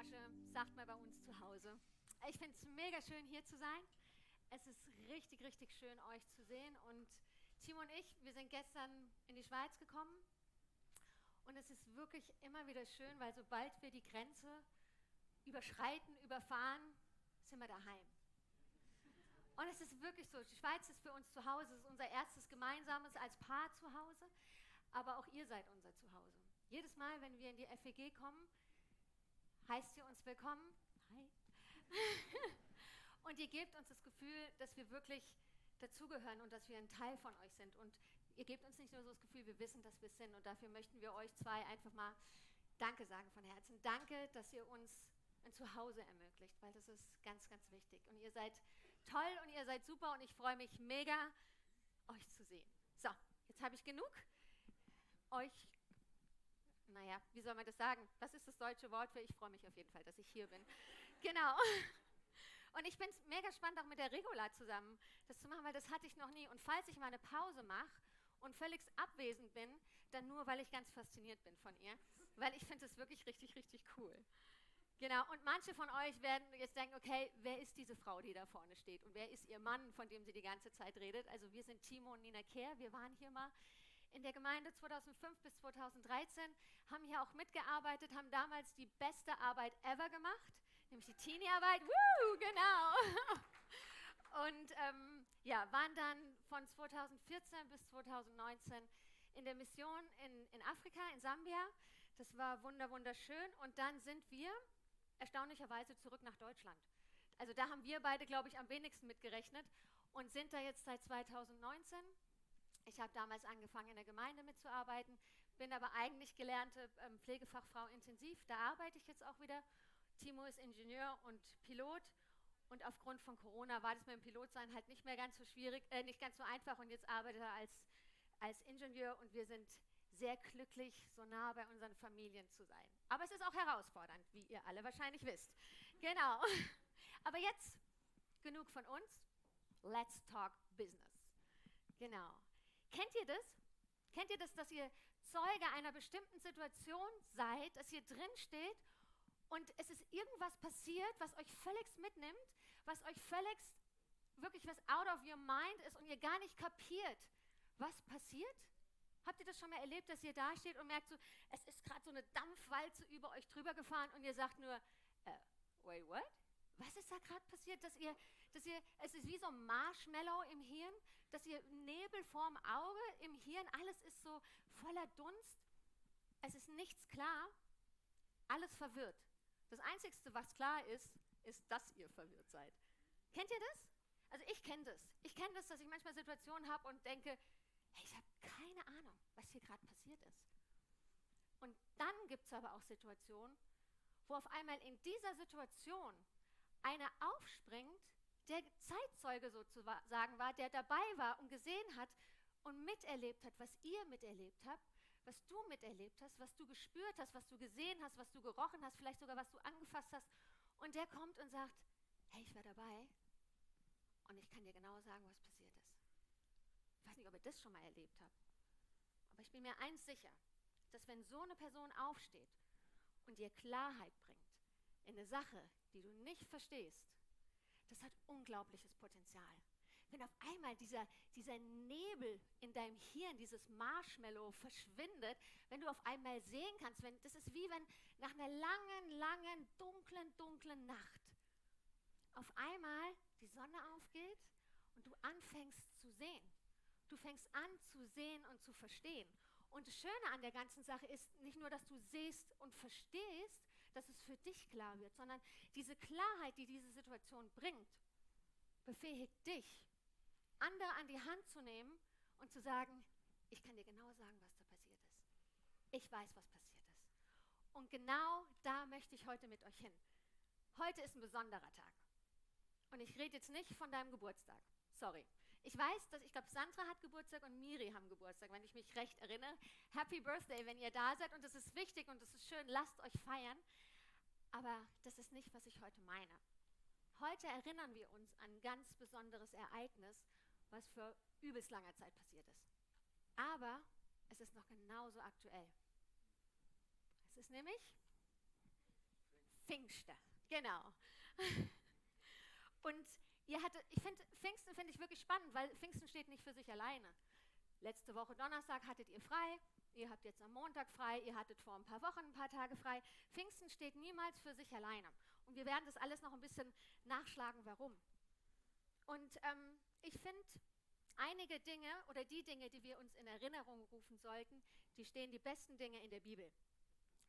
Porsche, sagt mal bei uns zu Hause. Ich finde es mega schön, hier zu sein. Es ist richtig, richtig schön, euch zu sehen. Und Timo und ich, wir sind gestern in die Schweiz gekommen. Und es ist wirklich immer wieder schön, weil sobald wir die Grenze überschreiten, überfahren, sind wir daheim. Und es ist wirklich so, die Schweiz ist für uns zu Hause, es ist unser erstes gemeinsames als Paar zu Hause, aber auch ihr seid unser Zuhause. Jedes Mal, wenn wir in die FEG kommen, heißt ihr uns willkommen. Hi. Und ihr gebt uns das Gefühl, dass wir wirklich dazugehören und dass wir ein Teil von euch sind. Und ihr gebt uns nicht nur so das Gefühl, wir wissen, dass wir es sind. Und dafür möchten wir euch zwei einfach mal Danke sagen von Herzen. Danke, dass ihr uns ein Zuhause ermöglicht, weil das ist ganz, ganz wichtig. Und ihr seid toll und ihr seid super und ich freue mich mega, euch zu sehen. So, jetzt habe ich genug. Euch, naja, wie soll man das sagen? Was ist das deutsche Wort für ich freue mich auf jeden Fall, dass ich hier bin. Genau. Und ich bin mega spannend, auch mit der Regula zusammen das zu machen, weil das hatte ich noch nie. Und falls ich mal eine Pause mache und völlig abwesend bin, dann nur, weil ich ganz fasziniert bin von ihr. Weil ich finde es wirklich richtig, richtig cool. Genau, und manche von euch werden jetzt denken, okay, wer ist diese Frau, die da vorne steht? Und wer ist ihr Mann, von dem sie die ganze Zeit redet? Also wir sind Timo und Nina Kehr, wir waren hier mal in der Gemeinde 2005 bis 2013, haben hier auch mitgearbeitet, haben damals die beste Arbeit ever gemacht, nämlich die Teenie-Arbeit, genau. Und ja, waren dann von 2014 bis 2019 in der Mission in Afrika, in Sambia. Das war wunderschön. Und dann sind wir erstaunlicherweise zurück nach Deutschland. Also da haben wir beide, glaube ich, am wenigsten mitgerechnet und sind da jetzt seit 2019. Ich habe damals angefangen, in der Gemeinde mitzuarbeiten, bin aber eigentlich gelernte Pflegefachfrau intensiv. Da arbeite ich jetzt auch wieder. Timo ist Ingenieur und Pilot. Und aufgrund von Corona war das mit dem Pilotsein halt nicht mehr ganz so schwierig, nicht ganz so einfach. Und jetzt arbeitet er als Ingenieur und wir sind sehr glücklich, so nah bei unseren Familien zu sein. Aber es ist auch herausfordernd, wie ihr alle wahrscheinlich wisst. Genau. Aber jetzt genug von uns. Let's talk business. Genau. Kennt ihr das? Kennt ihr das, dass ihr Zeuge einer bestimmten Situation seid, dass ihr drin steht und es ist irgendwas passiert, was euch völlig mitnimmt, was euch völlig wirklich was out of your mind ist und ihr gar nicht kapiert, was passiert? Habt ihr das schon mal erlebt, dass ihr da steht und merkt so, es ist gerade so eine Dampfwalze über euch drüber gefahren und ihr sagt nur, wait, what? Was ist da gerade passiert, dass ihr, es ist wie so ein Marshmallow im Hirn, dass ihr Nebel vorm Auge im Hirn, alles ist so voller Dunst, es ist nichts klar, alles verwirrt. Das Einzige, was klar ist, ist, dass ihr verwirrt seid. Kennt ihr das? Also ich kenne das. Ich kenne das, dass ich manchmal Situationen habe und denke, hey, ich habe keine Ahnung, was hier gerade passiert ist. Und dann gibt es aber auch Situationen, wo auf einmal in dieser Situation einer aufspringt, der Zeitzeuge sozusagen war, der dabei war und gesehen hat und miterlebt hat, was ihr miterlebt habt, was du miterlebt hast, was du gespürt hast, was du gesehen hast, was du gerochen hast, vielleicht sogar was du angefasst hast. Und der kommt und sagt, hey, ich war dabei und ich kann dir genau sagen, was passiert ist. Ich weiß nicht, ob ihr das schon mal erlebt habt, aber ich bin mir eins sicher, dass wenn so eine Person aufsteht und dir Klarheit bringt in eine Sache, die du nicht verstehst, das hat unglaubliches Potenzial. Wenn auf einmal dieser Nebel in deinem Hirn, dieses Marshmallow verschwindet, wenn du auf einmal sehen kannst, das ist wie wenn nach einer langen, dunklen Nacht auf einmal die Sonne aufgeht und du anfängst zu sehen. Du fängst an zu sehen und zu verstehen. Und das Schöne an der ganzen Sache ist nicht nur, dass du siehst und verstehst, dass es für dich klar wird, sondern diese Klarheit, die diese Situation bringt, befähigt dich, andere an die Hand zu nehmen und zu sagen, ich kann dir genau sagen, was da passiert ist. Ich weiß, was passiert ist. Und genau da möchte ich heute mit euch hin. Heute ist ein besonderer Tag. Und ich rede jetzt nicht von deinem Geburtstag. Sorry. Ich weiß, ich glaube, Sandra hat Geburtstag und Miri haben Geburtstag, wenn ich mich recht erinnere. Happy Birthday, wenn ihr da seid. Und das ist wichtig und das ist schön. Lasst euch feiern. Aber das ist nicht, was ich heute meine. Heute erinnern wir uns an ein ganz besonderes Ereignis, was vor übelst langer Zeit passiert ist. Aber es ist noch genauso aktuell. Es ist nämlich Pfingsten, genau. Und Pfingsten finde ich wirklich spannend, weil Pfingsten steht nicht für sich alleine. Letzte Woche Donnerstag hattet ihr frei, ihr habt jetzt am Montag frei, ihr hattet vor ein paar Wochen ein paar Tage frei. Pfingsten steht niemals für sich alleine. Und wir werden das alles noch ein bisschen nachschlagen, warum. Und ich finde, einige Dinge oder die Dinge, die wir uns in Erinnerung rufen sollten, die stehen die besten Dinge in der Bibel.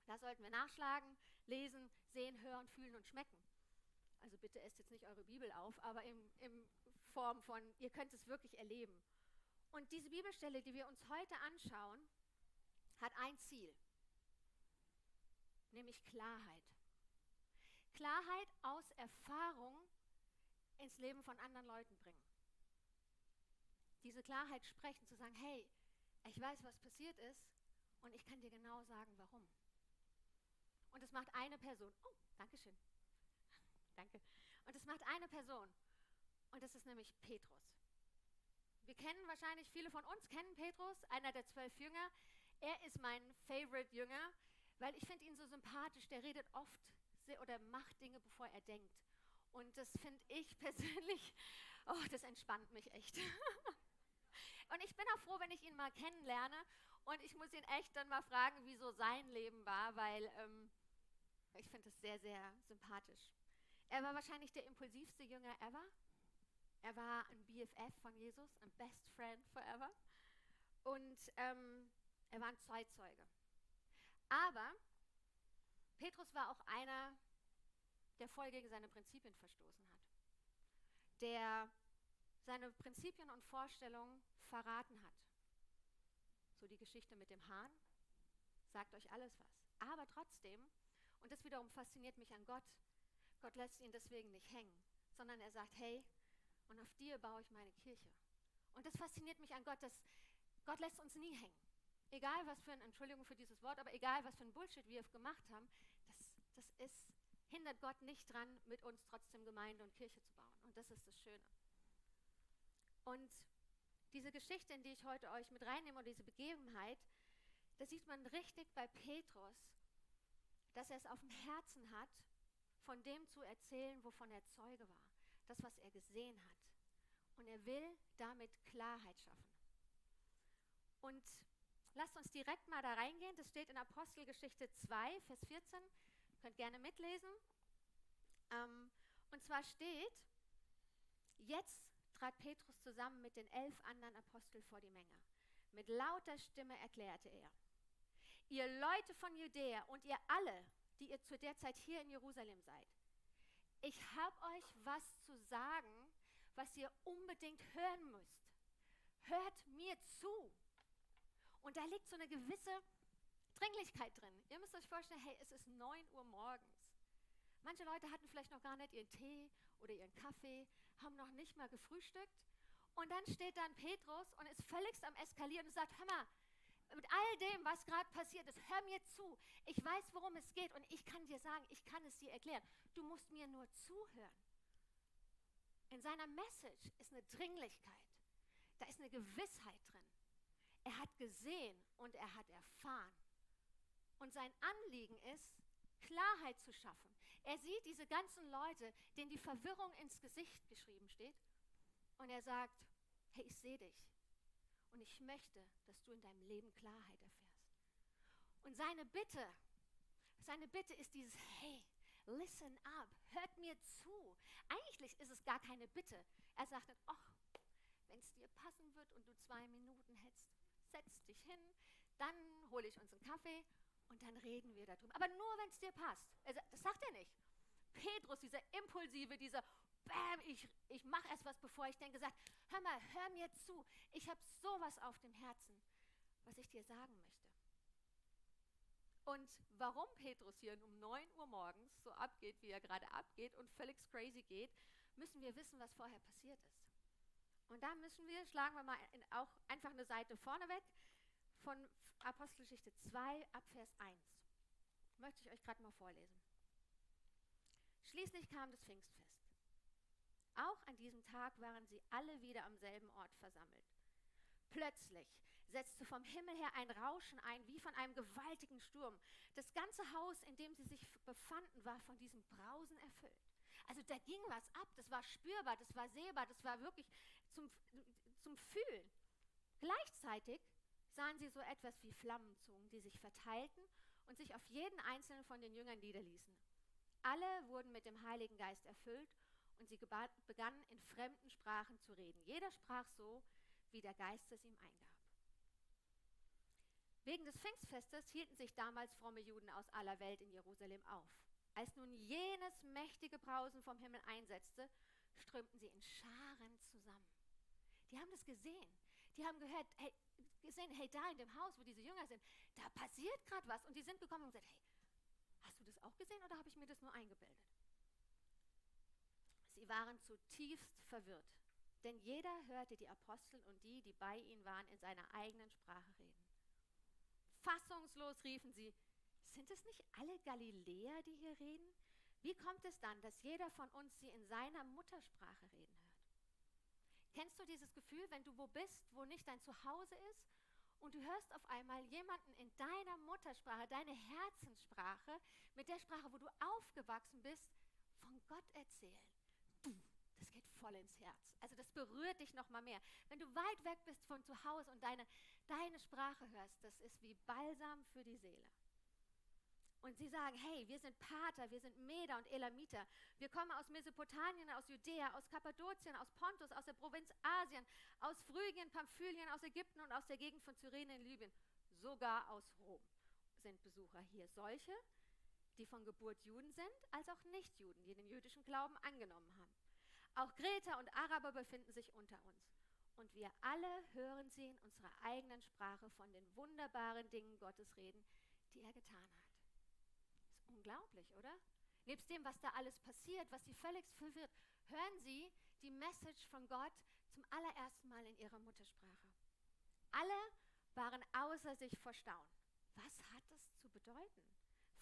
Da sollten wir nachschlagen, lesen, sehen, hören, fühlen und schmecken. Also bitte esst jetzt nicht eure Bibel auf, aber in Form von, ihr könnt es wirklich erleben. Und diese Bibelstelle, die wir uns heute anschauen, hat ein Ziel, nämlich Klarheit. Klarheit aus Erfahrung ins Leben von anderen Leuten bringen. Diese Klarheit sprechen, zu sagen, hey, ich weiß, was passiert ist und ich kann dir genau sagen, warum. Und es macht eine Person. Oh, danke schön. Danke. Und es macht eine Person. Und das ist nämlich Petrus. Wir kennen wahrscheinlich, viele von uns kennen Petrus, einer der 12 Jünger. Er ist mein Favorite-Jünger, weil ich finde ihn so sympathisch. Der redet oft oder macht Dinge, bevor er denkt. Und das finde ich persönlich, oh, das entspannt mich echt. Und ich bin auch froh, wenn ich ihn mal kennenlerne. Und ich muss ihn echt dann mal fragen, wie so sein Leben war, weil ich finde das sehr, sehr sympathisch. Er war wahrscheinlich der impulsivste Jünger ever. Er war ein BFF von Jesus, ein Best Friend forever. Und er war ein Zeitzeuge. Aber Petrus war auch einer, der voll gegen seine Prinzipien verstoßen hat. Der seine Prinzipien und Vorstellungen verraten hat. So die Geschichte mit dem Hahn, sagt euch alles was. Aber trotzdem, und das wiederum fasziniert mich an Gott, Gott lässt ihn deswegen nicht hängen, sondern er sagt, hey, und auf dir baue ich meine Kirche. Und das fasziniert mich an Gott, dass Gott lässt uns nie hängen. Egal was für ein, Entschuldigung für dieses Wort, aber egal was für ein Bullshit wir gemacht haben, hindert Gott nicht dran, mit uns trotzdem Gemeinde und Kirche zu bauen. Und das ist das Schöne. Und diese Geschichte, in die ich heute euch mit reinnehme, und diese Begebenheit, da sieht man richtig bei Petrus, dass er es auf dem Herzen hat, von dem zu erzählen, wovon er Zeuge war. Das, was er gesehen hat. Und er will damit Klarheit schaffen. Und lasst uns direkt mal da reingehen. Das steht in Apostelgeschichte 2, Vers 14. Ihr könnt gerne mitlesen. Und zwar steht, jetzt trat Petrus zusammen mit den 11 anderen Aposteln vor die Menge. Mit lauter Stimme erklärte er, ihr Leute von Judäa und ihr alle, die ihr zu der Zeit hier in Jerusalem seid, ich habe euch was zu sagen, was ihr unbedingt hören müsst. Hört mir zu. Und da liegt so eine gewisse Dringlichkeit drin. Ihr müsst euch vorstellen, hey, es ist 9 Uhr morgens. Manche Leute hatten vielleicht noch gar nicht ihren Tee oder ihren Kaffee, haben noch nicht mal gefrühstückt. Und dann steht dann Petrus und ist völligst am Eskalieren und sagt, hör mal, mit all dem, was gerade passiert ist, hör mir zu. Ich weiß, worum es geht und ich kann dir sagen, ich kann es dir erklären. Du musst mir nur zuhören. In seiner Message ist eine Dringlichkeit. Da ist eine Gewissheit drin. Er hat gesehen und er hat erfahren. Und sein Anliegen ist, Klarheit zu schaffen. Er sieht diese ganzen Leute, denen die Verwirrung ins Gesicht geschrieben steht. Und er sagt, hey, ich sehe dich. Und ich möchte, dass du in deinem Leben Klarheit erfährst. Und seine Bitte ist dieses, hey, listen up, hört mir zu. Eigentlich ist es gar keine Bitte. Er sagt dann, ach, wenn es dir passen wird und du 2 Minuten hättest, setz dich hin, dann hole ich uns einen Kaffee und dann reden wir darüber. Aber nur, wenn es dir passt. Das sagt er nicht. Petrus, dieser Impulsive, dieser Bam, ich mache erst was, bevor ich denke, sagt, hör mal, hör mir zu. Ich habe sowas auf dem Herzen, was ich dir sagen möchte. Und warum Petrus hier um 9 Uhr morgens so abgeht, wie er gerade abgeht und völlig crazy geht, müssen wir wissen, was vorher passiert ist. Und da schlagen wir mal auch einfach eine Seite vorne weg von Apostelgeschichte 2 ab Vers 1. Möchte ich euch gerade mal vorlesen. Schließlich kam das Pfingstfest. Auch an diesem Tag waren sie alle wieder am selben Ort versammelt. Plötzlich setzte vom Himmel her ein Rauschen ein, wie von einem gewaltigen Sturm. Das ganze Haus, in dem sie sich befanden, war von diesem Brausen erfüllt. Also da ging was ab, das war spürbar, das war sehbar, das war wirklich zum Fühlen. Gleichzeitig sahen sie so etwas wie Flammenzungen, die sich verteilten und sich auf jeden einzelnen von den Jüngern niederließen. Alle wurden mit dem Heiligen Geist erfüllt und sie begannen in fremden Sprachen zu reden. Jeder sprach so, wie der Geist es ihm eingab. Wegen des Pfingstfestes hielten sich damals fromme Juden aus aller Welt in Jerusalem auf. Als nun jenes mächtige Brausen vom Himmel einsetzte, strömten sie in Scharen zusammen. Die haben das gesehen. Die haben gehört, hey, da in dem Haus, wo diese Jünger sind, da passiert gerade was. Und die sind gekommen und gesagt, hey, hast du das auch gesehen oder habe ich mir das nur eingebildet? Sie waren zutiefst verwirrt, denn jeder hörte die Apostel und die bei ihnen waren, in seiner eigenen Sprache reden. Fassungslos riefen sie, sind es nicht alle Galiläer, die hier reden? Wie kommt es dann, dass jeder von uns sie in seiner Muttersprache reden hört? Kennst du dieses Gefühl, wenn du wo bist, wo nicht dein Zuhause ist und du hörst auf einmal jemanden in deiner Muttersprache, deine Herzenssprache, mit der Sprache, wo du aufgewachsen bist, von Gott erzählen? Das geht voll ins Herz. Also das berührt dich noch mal mehr. Wenn du weit weg bist von zu Hause und deine Sprache hörst, das ist wie Balsam für die Seele. Und sie sagen, hey, wir sind Parther, wir sind Meder und Elamiter. Wir kommen aus Mesopotamien, aus Judäa, aus Kappadokien, aus Pontus, aus der Provinz Asien, aus Phrygien, Pamphylien, aus Ägypten und aus der Gegend von Cyrene in Libyen. Sogar aus Rom sind Besucher hier. Solche, die von Geburt Juden sind, als auch Nichtjuden, die den jüdischen Glauben angenommen haben. Auch Kreter und Araber befinden sich unter uns. Und wir alle hören sie in unserer eigenen Sprache von den wunderbaren Dingen Gottes reden, die er getan hat. Ist unglaublich, oder? Nebst dem, was da alles passiert, was sie völlig verwirrt, hören sie die Message von Gott zum allerersten Mal in ihrer Muttersprache. Alle waren außer sich vor Staunen. Was hat das zu bedeuten?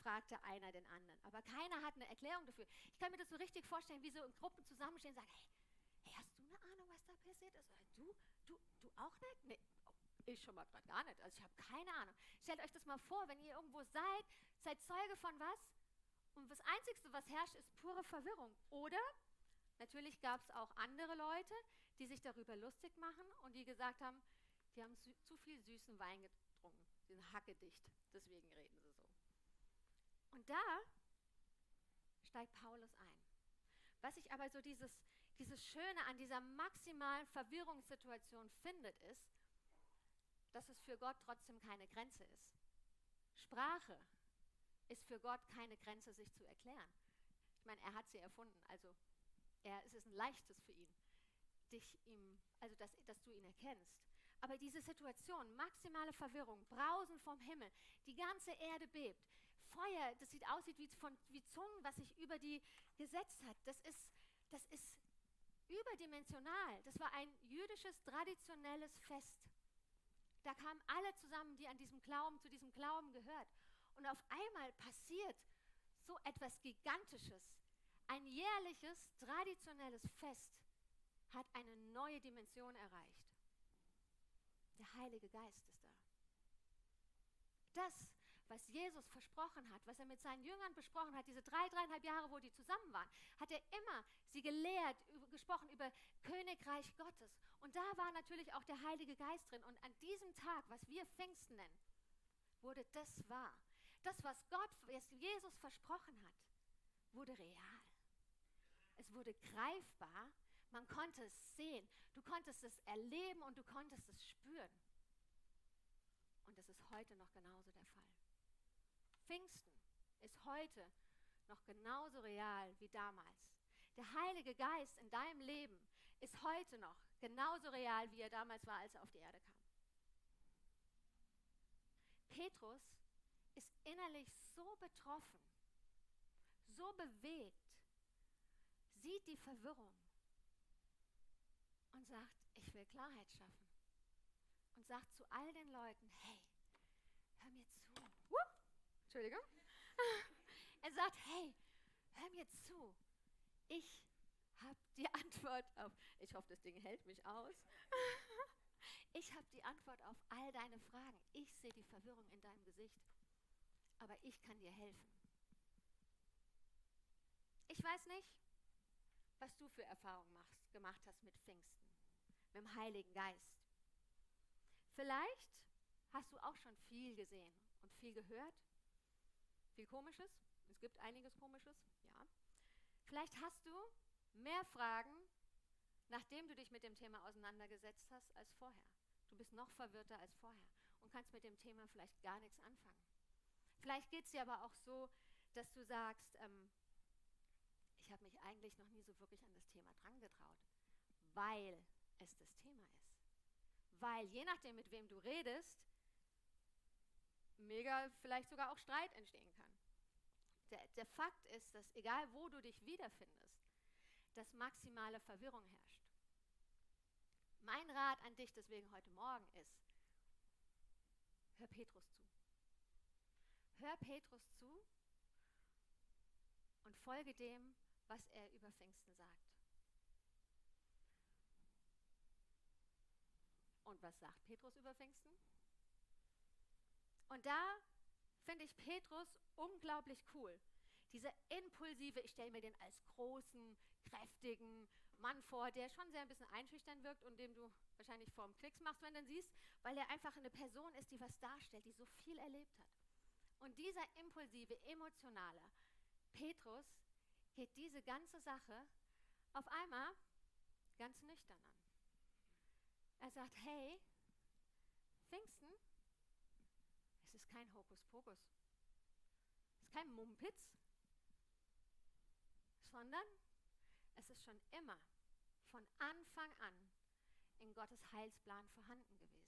Fragte einer den anderen. Aber keiner hat eine Erklärung dafür. Ich kann mir das so richtig vorstellen, wie so in Gruppen zusammenstehen und sagen, hey, hast du eine Ahnung, was da passiert ist? Du auch nicht? Nee, ich schon mal gerade gar nicht. Also ich habe keine Ahnung. Stellt euch das mal vor, wenn ihr irgendwo seid Zeuge von was und das Einzige, was herrscht, ist pure Verwirrung. Oder natürlich gab es auch andere Leute, die sich darüber lustig machen und die gesagt haben, die haben zu viel süßen Wein getrunken. Die sind hackedicht, deswegen reden sie so. Und da steigt Paulus ein. Was ich aber so dieses Schöne an dieser maximalen Verwirrungssituation findet, ist, dass es für Gott trotzdem keine Grenze ist. Sprache ist für Gott keine Grenze, sich zu erklären. Ich meine, er hat sie erfunden, also es ist ein leichtes für ihn, dass du ihn erkennst. Aber diese Situation, maximale Verwirrung, Brausen vom Himmel, die ganze Erde bebt, Feuer, das sieht aus wie Zungen, was sich über die gesetzt hat, das ist überdimensional. Das war ein jüdisches, traditionelles Fest. Da kamen alle zusammen, die zu diesem Glauben gehört. Und auf einmal passiert so etwas Gigantisches. Ein jährliches, traditionelles Fest hat eine neue Dimension erreicht. Der Heilige Geist ist da. Das, was Jesus versprochen hat, was er mit seinen Jüngern besprochen hat, diese 3,5 Jahre, wo die zusammen waren, hat er immer sie gelehrt, gesprochen über Königreich Gottes. Und da war natürlich auch der Heilige Geist drin. Und an diesem Tag, was wir Pfingsten nennen, wurde das wahr. Das, was Jesus versprochen hat, wurde real. Es wurde greifbar. Man konnte es sehen. Du konntest es erleben und du konntest es spüren. Und das ist heute noch genauso der Fall. Pfingsten ist heute noch genauso real wie damals. Der Heilige Geist in deinem Leben ist heute noch genauso real, wie er damals war, als er auf die Erde kam. Petrus ist innerlich so betroffen, so bewegt, sieht die Verwirrung und sagt, ich will Klarheit schaffen. Und sagt zu all den Leuten, hey, hör mir zu. Entschuldigung. Er sagt, hey, hör mir zu. Ich habe die Antwort auf, ich hoffe, das Ding hält mich aus. Ich habe die Antwort auf all deine Fragen. Ich sehe die Verwirrung in deinem Gesicht. Aber ich kann dir helfen. Ich weiß nicht, was du für Erfahrungen gemacht hast mit Pfingsten, mit dem Heiligen Geist. Vielleicht hast du auch schon viel gesehen und viel gehört, viel Komisches. Es gibt einiges Komisches, ja. Vielleicht hast du mehr Fragen, nachdem du dich mit dem Thema auseinandergesetzt hast, als vorher. Du bist noch verwirrter als vorher und kannst mit dem Thema vielleicht gar nichts anfangen. Vielleicht geht es dir aber auch so, dass du sagst, ich habe mich eigentlich noch nie so wirklich an das Thema drangetraut, weil es das Thema ist. Weil je nachdem, mit wem du redest, mega vielleicht sogar auch Streit entstehen kann. Der Fakt ist, dass egal wo du dich wiederfindest, dass maximale Verwirrung herrscht. Mein Rat an dich deswegen heute Morgen ist, hör Petrus zu. Hör Petrus zu und folge dem, was er über Pfingsten sagt. Und was sagt Petrus über Pfingsten? Und da finde ich Petrus unglaublich cool. Dieser impulsive, ich stelle mir den als großen, kräftigen Mann vor, der schon sehr ein bisschen einschüchtern wirkt und dem du wahrscheinlich vorm Klicks machst, wenn du ihn siehst, weil er einfach eine Person ist, die was darstellt, die so viel erlebt hat. Und dieser impulsive, emotionale Petrus geht diese ganze Sache auf einmal ganz nüchtern an. Er sagt, hey, Pfingsten, es ist kein Hokuspokus, es ist kein Mumpitz, sondern es ist schon immer, von Anfang an, in Gottes Heilsplan vorhanden gewesen.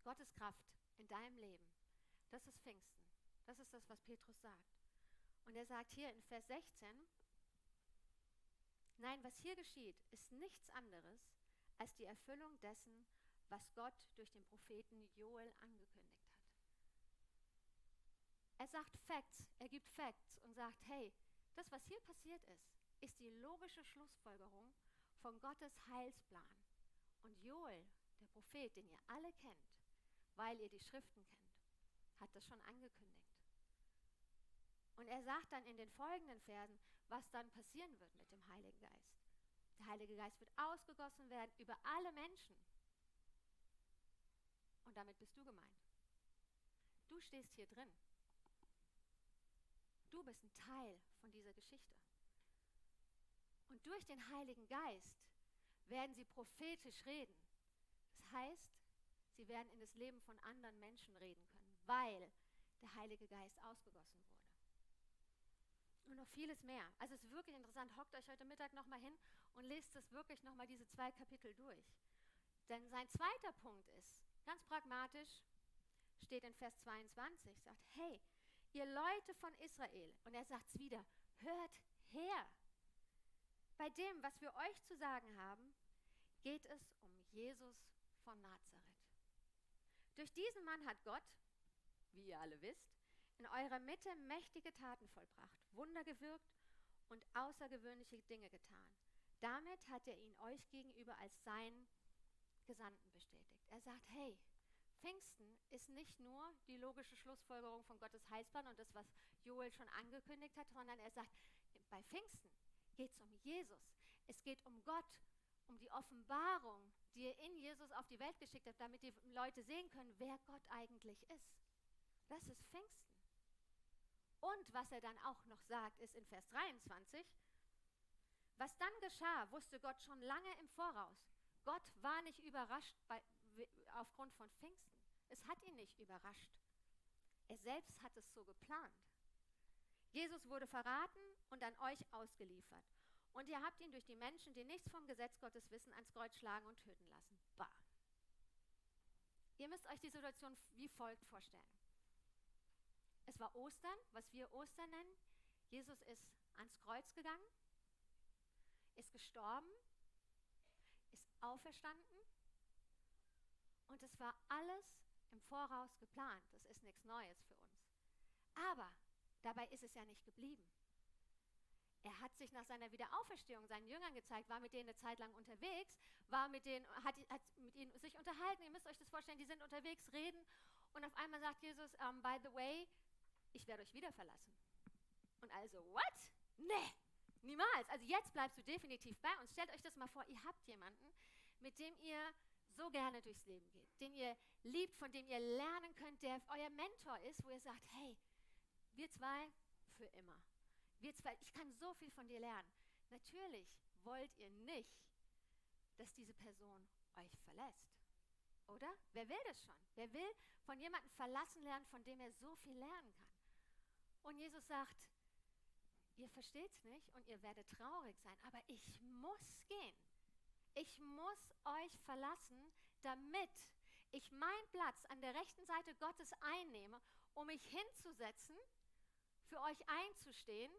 Gottes Kraft in deinem Leben, das ist Pfingsten. Das ist das, was Petrus sagt. Und er sagt hier in Vers 16, nein, was hier geschieht, ist nichts anderes als die Erfüllung dessen, was Gott durch den Propheten Joel angekündigt hat. Er sagt Facts, er gibt Facts und sagt, hey, das, was hier passiert ist die logische Schlussfolgerung von Gottes Heilsplan. Und Joel, der Prophet, den ihr alle kennt, weil ihr die Schriften kennt, hat das schon angekündigt. Und er sagt dann in den folgenden Versen, was dann passieren wird mit dem Heiligen Geist. Der Heilige Geist wird ausgegossen werden über alle Menschen. Und damit bist du gemeint. Du stehst hier drin. Du bist ein Teil von dieser Geschichte. Und durch den Heiligen Geist werden sie prophetisch reden. Das heißt, sie werden in das Leben von anderen Menschen reden können, weil der Heilige Geist ausgegossen wurde. Und noch vieles mehr. Also es ist wirklich interessant. Hockt euch heute Mittag nochmal hin und lest das wirklich nochmal diese 2 Kapitel durch. Denn sein zweiter Punkt ist, ganz pragmatisch, steht in Vers 22, sagt, hey, ihr Leute von Israel, und er sagt es wieder, hört her. Bei dem, was wir euch zu sagen haben, geht es um Jesus von Nazareth. Durch diesen Mann hat Gott, wie ihr alle wisst, in eurer Mitte mächtige Taten vollbracht, Wunder gewirkt und außergewöhnliche Dinge getan. Damit hat er ihn euch gegenüber als seinen Gesandten bestätigt. Er sagt, hey, Pfingsten ist nicht nur die logische Schlussfolgerung von Gottes Heilsplan und das, was Joel schon angekündigt hat, sondern er sagt, bei Pfingsten geht es um Jesus. Es geht um Gott, um die Offenbarung, die er in Jesus auf die Welt geschickt hat, damit die Leute sehen können, wer Gott eigentlich ist. Das ist Pfingsten. Und was er dann auch noch sagt, ist in Vers 23, was dann geschah, wusste Gott schon lange im Voraus. Gott war nicht überrascht aufgrund von Pfingsten. Es hat ihn nicht überrascht. Er selbst hat es so geplant. Jesus wurde verraten und an euch ausgeliefert. Und ihr habt ihn durch die Menschen, die nichts vom Gesetz Gottes wissen, ans Kreuz schlagen und töten lassen. Bah. Ihr müsst euch die Situation wie folgt vorstellen. Es war Ostern, was wir Ostern nennen. Jesus ist ans Kreuz gegangen, ist gestorben, ist auferstanden und es war alles im Voraus geplant. Das ist nichts Neues für uns. Aber dabei ist es ja nicht geblieben. Er hat sich nach seiner Wiederauferstehung seinen Jüngern gezeigt, war mit denen eine Zeit lang unterwegs, war mit denen, hat mit ihnen sich unterhalten. Ihr müsst euch das vorstellen, die sind unterwegs, reden und auf einmal sagt Jesus, by the way, ich werde euch wieder verlassen. Und also, what? Nee, niemals. Also jetzt bleibst du definitiv bei uns. Stellt euch das mal vor, ihr habt jemanden, mit dem ihr so gerne durchs Leben geht, den ihr liebt, von dem ihr lernen könnt, der euer Mentor ist, wo ihr sagt, hey, wir zwei für immer. Wir zwei, ich kann so viel von dir lernen. Natürlich wollt ihr nicht, dass diese Person euch verlässt. Oder? Wer will das schon? Wer will von jemandem verlassen lernen, von dem er so viel lernen kann? Und Jesus sagt, ihr versteht es nicht und ihr werdet traurig sein, aber ich muss gehen. Ich muss euch verlassen, damit ich meinen Platz an der rechten Seite Gottes einnehme, um mich hinzusetzen, für euch einzustehen,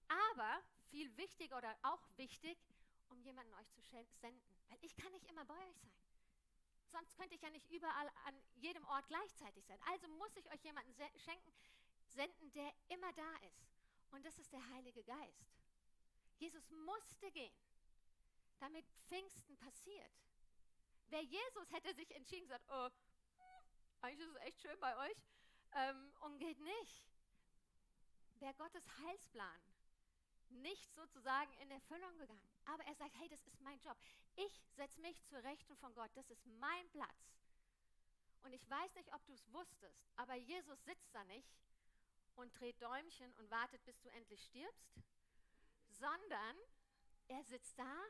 aber viel wichtiger oder auch wichtig, um jemanden euch zu senden. Weil ich kann nicht immer bei euch sein. Sonst könnte ich ja nicht überall an jedem Ort gleichzeitig sein. Also muss ich euch jemanden senden, der immer da ist. Und das ist der Heilige Geist. Jesus musste gehen, damit Pfingsten passiert. Wer Jesus hätte sich entschieden, gesagt, oh, eigentlich ist es echt schön bei euch, und geht nicht. Wäre Gottes Heilsplan nicht sozusagen in Erfüllung gegangen. Aber er sagt, hey, das ist mein Job. Ich setze mich zur Rechten von Gott. Das ist mein Platz. Und ich weiß nicht, ob du es wusstest, aber Jesus sitzt da nicht und dreht Däumchen und wartet, bis du endlich stirbst, sondern er sitzt da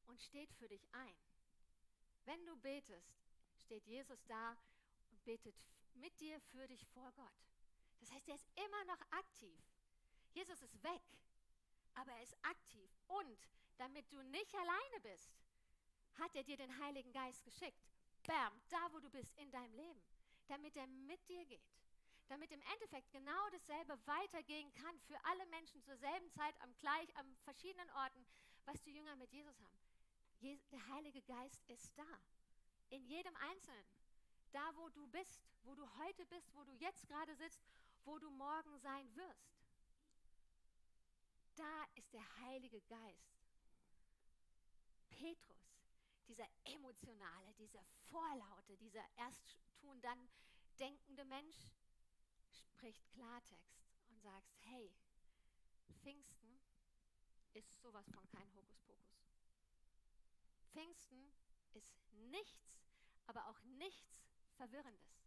und steht für dich ein. Wenn du betest, steht Jesus da und betet mit dir für dich vor Gott. Das heißt, er ist immer noch aktiv. Jesus ist weg, aber er ist aktiv. Und damit du nicht alleine bist, hat er dir den Heiligen Geist geschickt. Bam, da wo du bist in deinem Leben. Damit er mit dir geht. Damit im Endeffekt genau dasselbe weitergehen kann für alle Menschen zur selben Zeit an verschiedenen Orten, was die Jünger mit Jesus haben. Der Heilige Geist ist da. In jedem Einzelnen. Da wo du bist, wo du heute bist, wo du jetzt gerade sitzt, wo du morgen sein wirst. Da ist der Heilige Geist. Petrus, dieser emotionale, dieser vorlaute, dieser erst tun, dann denkende Mensch, spricht Klartext und sagt, hey, Pfingsten ist sowas von kein Hokuspokus. Pfingsten ist nichts, aber auch nichts Verwirrendes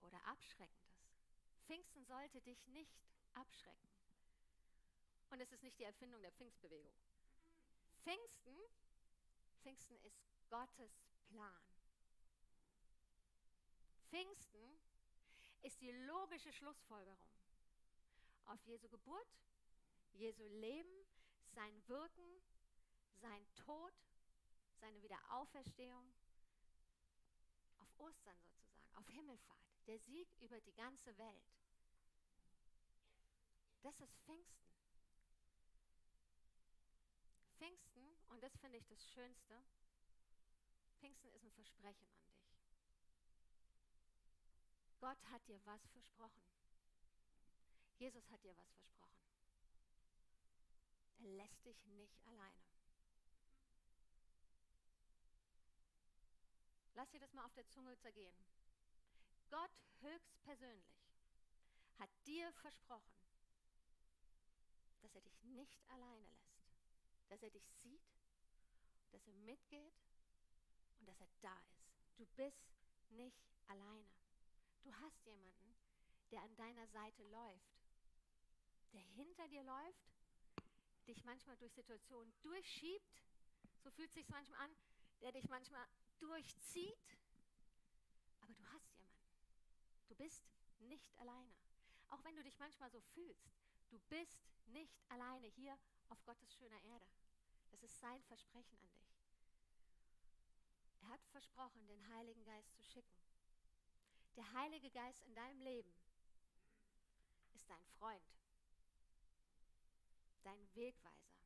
oder Abschreckendes. Pfingsten sollte dich nicht abschrecken. Und es ist nicht die Erfindung der Pfingstbewegung. Pfingsten ist Gottes Plan. Pfingsten ist die logische Schlussfolgerung auf Jesu Geburt, Jesu Leben, sein Wirken, sein Tod, seine Wiederauferstehung, auf Ostern sozusagen, auf Himmelfahrt, der Sieg über die ganze Welt. Das ist Pfingsten. Pfingsten, und das finde ich das Schönste, Pfingsten ist ein Versprechen an dich. Gott hat dir was versprochen. Jesus hat dir was versprochen. Er lässt dich nicht alleine. Lass dir das mal auf der Zunge zergehen. Gott höchstpersönlich hat dir versprochen, dass er dich nicht alleine lässt. Dass er dich sieht, dass er mitgeht und dass er da ist. Du bist nicht alleine. Du hast jemanden, der an deiner Seite läuft, der hinter dir läuft, dich manchmal durch Situationen durchschiebt, so fühlt es sich manchmal an, der dich manchmal durchzieht, aber du hast jemanden. Du bist nicht alleine. Auch wenn du dich manchmal so fühlst, du bist nicht alleine hier auf Gottes schöner Erde. Das ist sein Versprechen an dich. Er hat versprochen, den Heiligen Geist zu schicken. Der Heilige Geist in deinem Leben ist dein Freund, dein Wegweiser,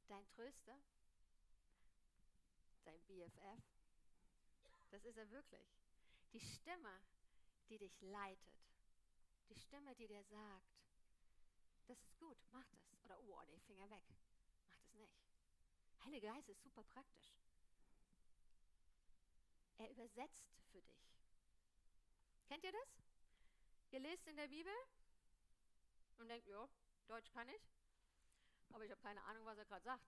dein Tröster, dein BFF. Das ist er wirklich. Die Stimme, die dich leitet. Die Stimme, die dir sagt, Das ist gut, mach das. Oder, oh, der Finger weg. Mach das nicht. Heiliger Geist ist super praktisch. Er übersetzt für dich. Kennt ihr das? Ihr lest in der Bibel und denkt, ja, Deutsch kann ich, aber ich habe keine Ahnung, was er gerade sagt.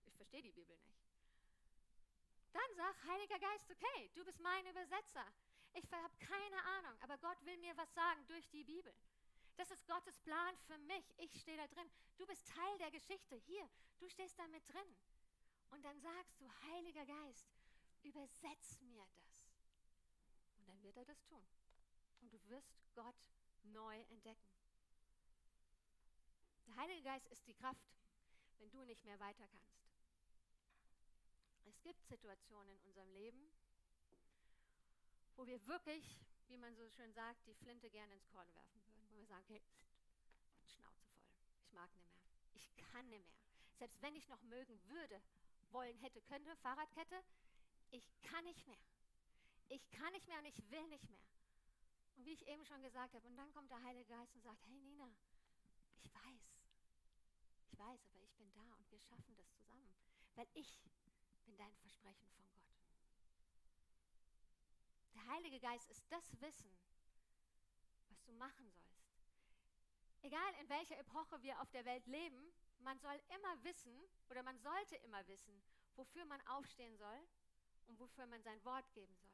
Ich verstehe die Bibel nicht. Dann sag, Heiliger Geist, okay, du bist mein Übersetzer. Ich habe keine Ahnung, aber Gott will mir was sagen durch die Bibel. Das ist Gottes Plan für mich. Ich stehe da drin. Du bist Teil der Geschichte. Hier, du stehst da mit drin. Und dann sagst du, Heiliger Geist, übersetz mir das. Und dann wird er das tun. Und du wirst Gott neu entdecken. Der Heilige Geist ist die Kraft, wenn du nicht mehr weiter kannst. Es gibt Situationen in unserem Leben, wo wir wirklich, wie man so schön sagt, die Flinte gerne ins Korn werfen würden. Wo wir sagen, okay, Schnauze voll. Ich mag nicht mehr. Ich kann nicht mehr. Selbst wenn ich noch mögen würde, wollen, hätte, könnte, Fahrradkette, ich kann nicht mehr. Ich kann nicht mehr und ich will nicht mehr. Und wie ich eben schon gesagt habe, und dann kommt der Heilige Geist und sagt, hey Nina, ich weiß, aber ich bin da und wir schaffen das zusammen, weil ich bin dein Versprechen von Gott. Der Heilige Geist ist das Wissen, was du machen sollst. Egal in welcher Epoche wir auf der Welt leben, man soll immer wissen oder man sollte immer wissen, wofür man aufstehen soll und wofür man sein Wort geben soll.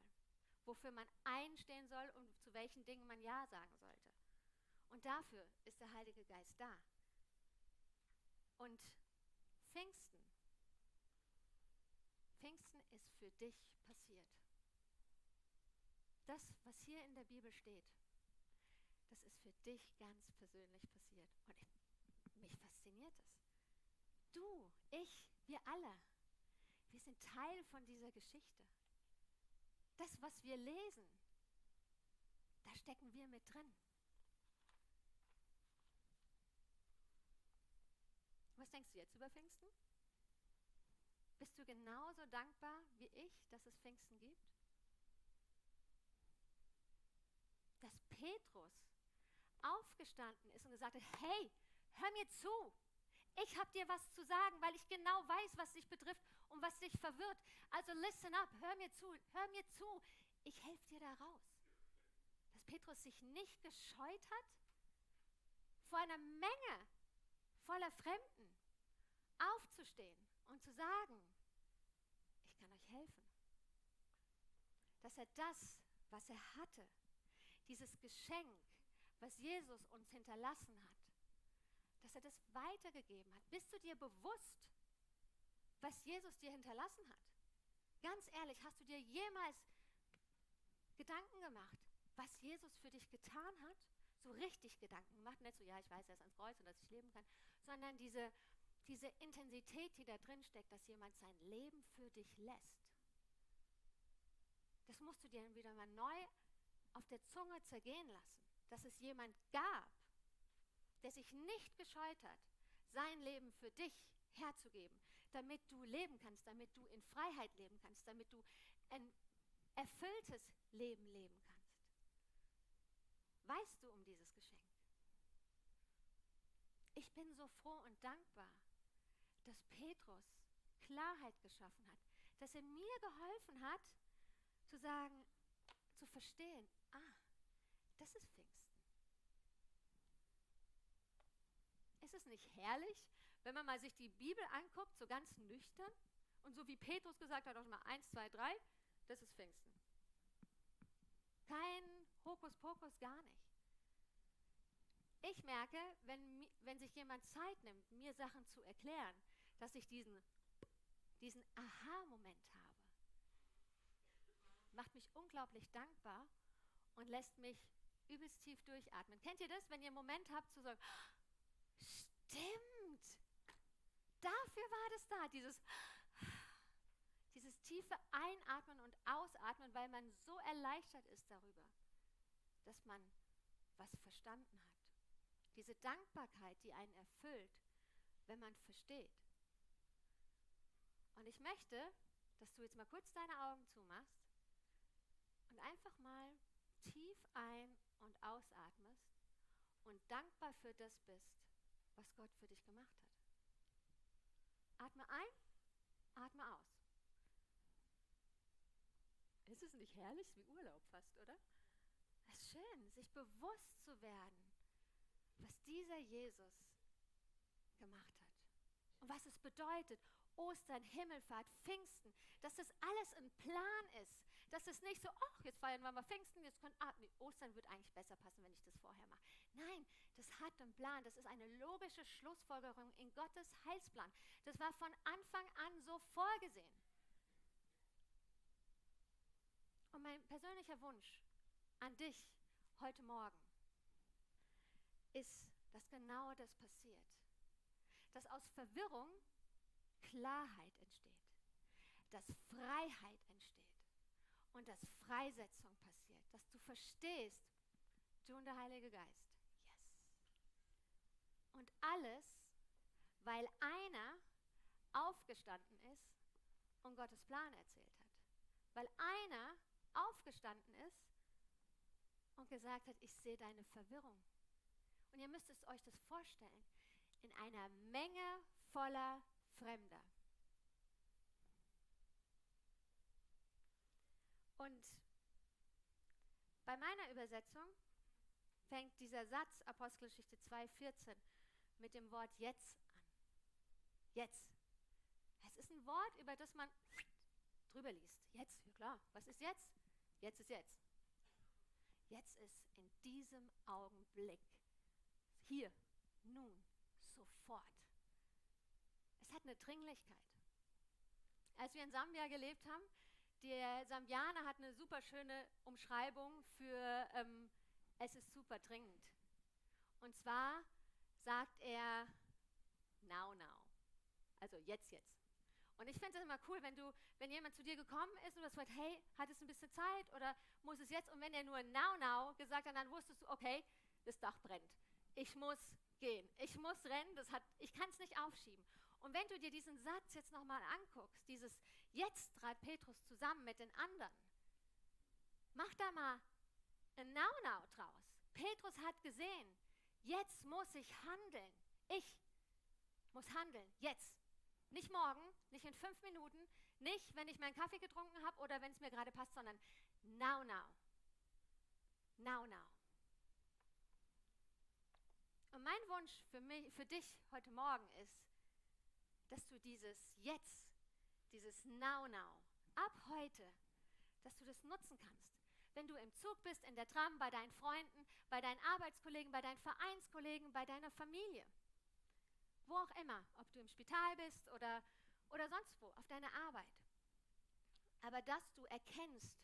Wofür man einstehen soll und zu welchen Dingen man Ja sagen sollte. Und dafür ist der Heilige Geist da. Und Pfingsten ist für dich passiert. Das, was hier in der Bibel steht, das ist für dich ganz persönlich passiert. Und mich fasziniert es. Du, ich, wir alle, wir sind Teil von dieser Geschichte. Das, was wir lesen, da stecken wir mit drin. Was denkst du jetzt über Pfingsten? Bist du genauso dankbar wie ich, dass es Pfingsten gibt? Dass Petrus aufgestanden ist und gesagt hat, hey, hör mir zu. Ich habe dir was zu sagen, weil ich genau weiß, was dich betrifft und was dich verwirrt. Also listen up, hör mir zu. Ich helfe dir da raus. Dass Petrus sich nicht gescheut hat, vor einer Menge voller Fremden aufzustehen und zu sagen, ich kann euch helfen. Dass er das, was er hatte, dieses Geschenk, was Jesus uns hinterlassen hat, dass er das weitergegeben hat. Bist du dir bewusst, was Jesus dir hinterlassen hat? Ganz ehrlich, hast du dir jemals Gedanken gemacht, was Jesus für dich getan hat? So richtig Gedanken gemacht, nicht so, ja, ich weiß, er ist ans Kreuz und dass ich leben kann, sondern diese Intensität, die da drin steckt, dass jemand sein Leben für dich lässt. Das musst du dir wieder mal neu auf der Zunge zergehen lassen, dass es jemand gab, der sich nicht gescheut hat, sein Leben für dich herzugeben, damit du leben kannst, damit du in Freiheit leben kannst, damit du ein erfülltes Leben leben kannst. Weißt du um dieses Geschenk? Ich bin so froh und dankbar, dass Petrus Klarheit geschaffen hat, dass er mir geholfen hat, zu sagen, zu verstehen, das ist Pfingsten. Ist es nicht herrlich, wenn man mal sich die Bibel anguckt, so ganz nüchtern und so wie Petrus gesagt hat, auch schon mal 1, 2, 3, das ist Pfingsten. Kein Hokuspokus, gar nicht. Ich merke, wenn sich jemand Zeit nimmt, mir Sachen zu erklären, dass ich diesen Aha-Moment habe. Macht mich unglaublich dankbar und lässt mich übelst tief durchatmen. Kennt ihr das, wenn ihr einen Moment habt zu sagen, stimmt, dafür war das da, dieses tiefe Einatmen und Ausatmen, weil man so erleichtert ist darüber, dass man was verstanden hat. Diese Dankbarkeit, die einen erfüllt, wenn man versteht. Und ich möchte, dass du jetzt mal kurz deine Augen zumachst und einfach mal tief ein- und ausatmest und dankbar für das bist, was Gott für dich gemacht hat. Atme ein, atme aus. Ist es nicht herrlich? Wie Urlaub fast, oder? Es ist schön, sich bewusst zu werden, was dieser Jesus gemacht hat. Und was es bedeutet, Ostern, Himmelfahrt, Pfingsten, dass das alles ein Plan ist. Dass es nicht so, ach, jetzt feiern wir mal Pfingsten, jetzt können, nee, Ostern wird eigentlich besser passen, wenn ich das vorher mache. Nein, das hat einen Plan. Das ist eine logische Schlussfolgerung in Gottes Heilsplan. Das war von Anfang an so vorgesehen. Und mein persönlicher Wunsch an dich heute Morgen ist, dass genau das passiert. Dass aus Verwirrung Klarheit entsteht, dass Freiheit entsteht und dass Freisetzung passiert, dass du verstehst, du und der Heilige Geist. Yes. Und alles, weil einer aufgestanden ist und Gottes Plan erzählt hat. Weil einer aufgestanden ist und gesagt hat, ich sehe deine Verwirrung. Und ihr müsst euch das vorstellen, in einer Menge voller Fremder. Und bei meiner Übersetzung fängt dieser Satz, Apostelgeschichte 2,14, mit dem Wort jetzt an. Jetzt. Es ist ein Wort, über das man drüber liest. Jetzt, ja klar. Was ist jetzt? Jetzt ist jetzt. Jetzt ist in diesem Augenblick. Hier, nun, sofort. Es hat eine Dringlichkeit. Als wir in Sambia gelebt haben, der Sambianer hat eine super schöne Umschreibung für es ist super dringend. Und zwar sagt er now, now. Also jetzt. Und ich finde es immer cool, wenn jemand zu dir gekommen ist und du sagst, hey, hat es ein bisschen Zeit oder muss es jetzt? Und wenn er nur now gesagt hat, dann wusstest du, okay, das Dach brennt. Ich muss gehen. Ich muss rennen. Ich kann es nicht aufschieben. Und wenn du dir diesen Satz jetzt nochmal anguckst, dieses jetzt trat Petrus zusammen mit den anderen, mach da mal ein now draus. Petrus hat gesehen, jetzt muss ich handeln. Ich muss handeln, jetzt. Nicht morgen, nicht in 5 Minuten, nicht, wenn ich meinen Kaffee getrunken habe oder wenn es mir gerade passt, sondern now. Und mein Wunsch für dich heute Morgen ist, dass du dieses Jetzt, dieses Now, ab heute, dass du das nutzen kannst. Wenn du im Zug bist, in der Tram, bei deinen Freunden, bei deinen Arbeitskollegen, bei deinen Vereinskollegen, bei deiner Familie. Wo auch immer, ob du im Spital bist oder sonst wo, auf deiner Arbeit. Aber dass du erkennst,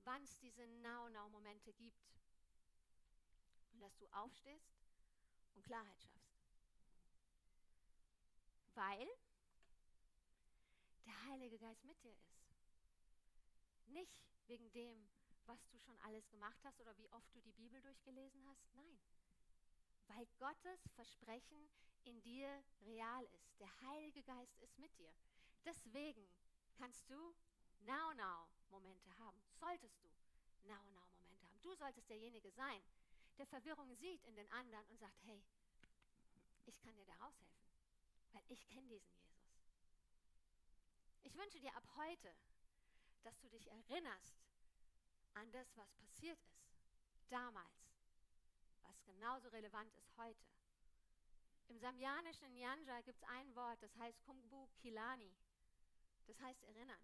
wann es diese Now-Momente gibt. Und dass du aufstehst und Klarheit schaffst. Weil der Heilige Geist mit dir ist. Nicht wegen dem, was du schon alles gemacht hast oder wie oft du die Bibel durchgelesen hast. Nein. Weil Gottes Versprechen in dir real ist. Der Heilige Geist ist mit dir. Deswegen kannst du Now-Momente haben. Solltest du Now-Momente haben. Du solltest derjenige sein, der Verwirrung sieht in den anderen und sagt, hey, ich kann dir da raushelfen. Weil ich kenne diesen Jesus. Ich wünsche dir ab heute, dass du dich erinnerst an das, was passiert ist, damals, was genauso relevant ist heute. Im Sambianischen Nyanja gibt es ein Wort, das heißt Kumbu Kilani. Das heißt erinnern.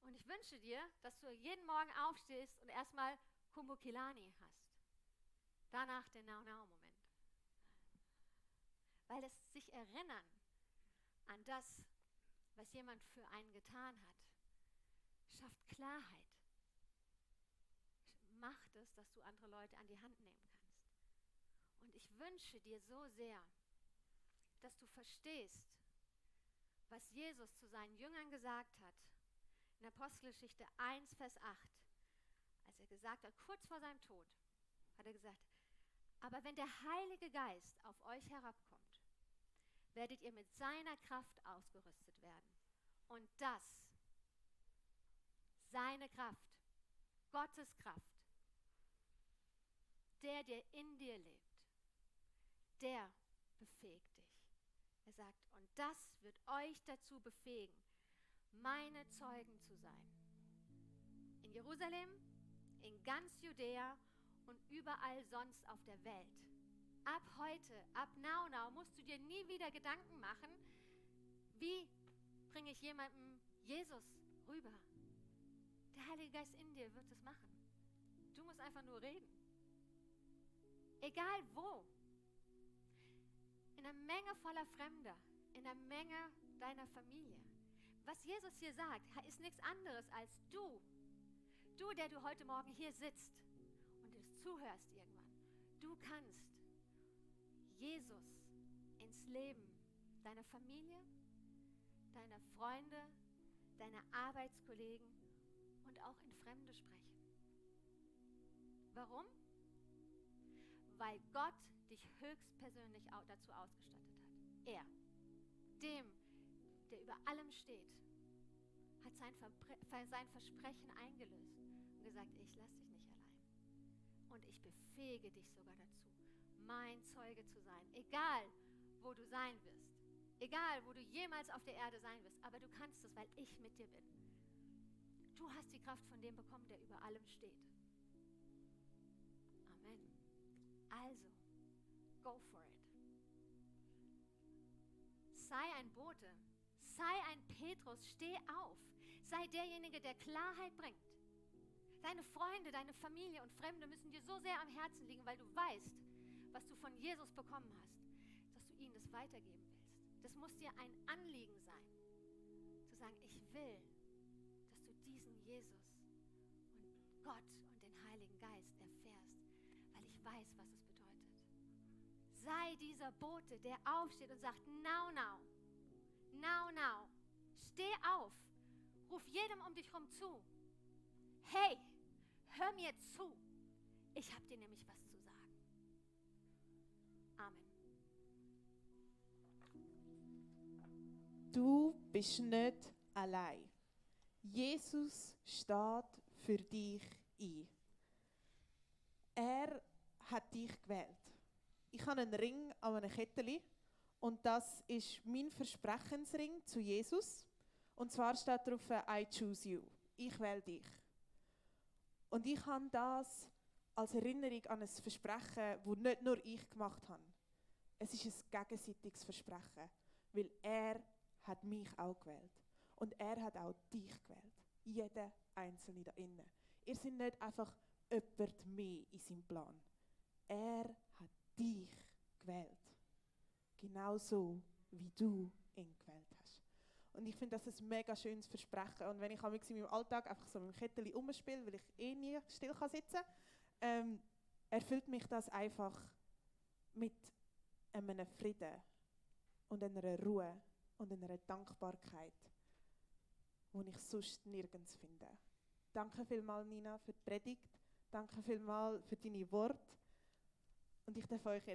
Und ich wünsche dir, dass du jeden Morgen aufstehst und erstmal Kumbu Kilani hast. Danach den Now-Moment. Weil das sich erinnern an das, was jemand für einen getan hat, schafft Klarheit. Macht es, dass du andere Leute an die Hand nehmen kannst. Und ich wünsche dir so sehr, dass du verstehst, was Jesus zu seinen Jüngern gesagt hat. In Apostelgeschichte 1, Vers 8. Als er gesagt hat, kurz vor seinem Tod, hat er gesagt, aber wenn der Heilige Geist auf euch herabkommt, werdet ihr mit seiner Kraft ausgerüstet werden. Und das, seine Kraft, Gottes Kraft, der in dir lebt, der befähigt dich. Er sagt, und das wird euch dazu befähigen, meine Zeugen zu sein. In Jerusalem, in ganz Judäa und überall sonst auf der Welt. Ab heute, ab now musst du dir nie wieder Gedanken machen, wie bringe ich jemandem Jesus rüber. Der Heilige Geist in dir wird es machen. Du musst einfach nur reden. Egal wo. In einer Menge voller Fremder, in einer Menge deiner Familie. Was Jesus hier sagt, ist nichts anderes als du. Du, der du heute Morgen hier sitzt und es zuhörst irgendwann. Du kannst Jesus ins Leben deiner Familie, deiner Freunde, deiner Arbeitskollegen und auch in Fremde sprechen. Warum? Weil Gott dich höchstpersönlich dazu ausgestattet hat. Er, dem, der über allem steht, hat sein Versprechen eingelöst und gesagt, ich lasse dich nicht allein. Und ich befähige dich sogar dazu, mein Zeuge zu sein. Egal, wo du sein wirst. Egal, wo du jemals auf der Erde sein wirst. Aber du kannst es, weil ich mit dir bin. Du hast die Kraft von dem bekommen, der über allem steht. Amen. Also, go for it. Sei ein Bote. Sei ein Petrus. Steh auf. Sei derjenige, der Klarheit bringt. Deine Freunde, deine Familie und Fremde müssen dir so sehr am Herzen liegen, weil du weißt, was du von Jesus bekommen hast, dass du ihnen das weitergeben willst. Das muss dir ein Anliegen sein, zu sagen, ich will, dass du diesen Jesus und Gott und den Heiligen Geist erfährst, weil ich weiß, was es bedeutet. Sei dieser Bote, der aufsteht und sagt, now. Steh auf. Ruf jedem um dich herum zu. Hey, hör mir zu. Ich habe dir nämlich was zu sagen. Amen. Du bist nicht allein. Jesus steht für dich ein. Er hat dich gewählt. Ich habe einen Ring an einer Kette und das ist mein Versprechensring zu Jesus. Und zwar steht drauf, I choose you. Ich wähle dich. Und ich habe das als Erinnerung an ein Versprechen, das nicht nur ich gemacht habe. Es ist ein gegenseitiges Versprechen, weil er hat mich auch gewählt. Und er hat auch dich gewählt. Jeder Einzelne da innen. Ihr seid nicht einfach jemand mehr in seinem Plan. Er hat dich gewählt. Genauso wie du ihn gewählt hast. Und ich finde, das ist ein mega schönes Versprechen. Und wenn ich in meinem Alltag einfach so mit dem Kettchen rumspiele, weil ich nie still sitzen kann, erfüllt mich das einfach mit einem Frieden und einer Ruhe und einer Dankbarkeit, die ich sonst nirgends finde. Danke vielmals, Nina, für die Predigt. Danke vielmals für deine Worte. Und ich darf euch jetzt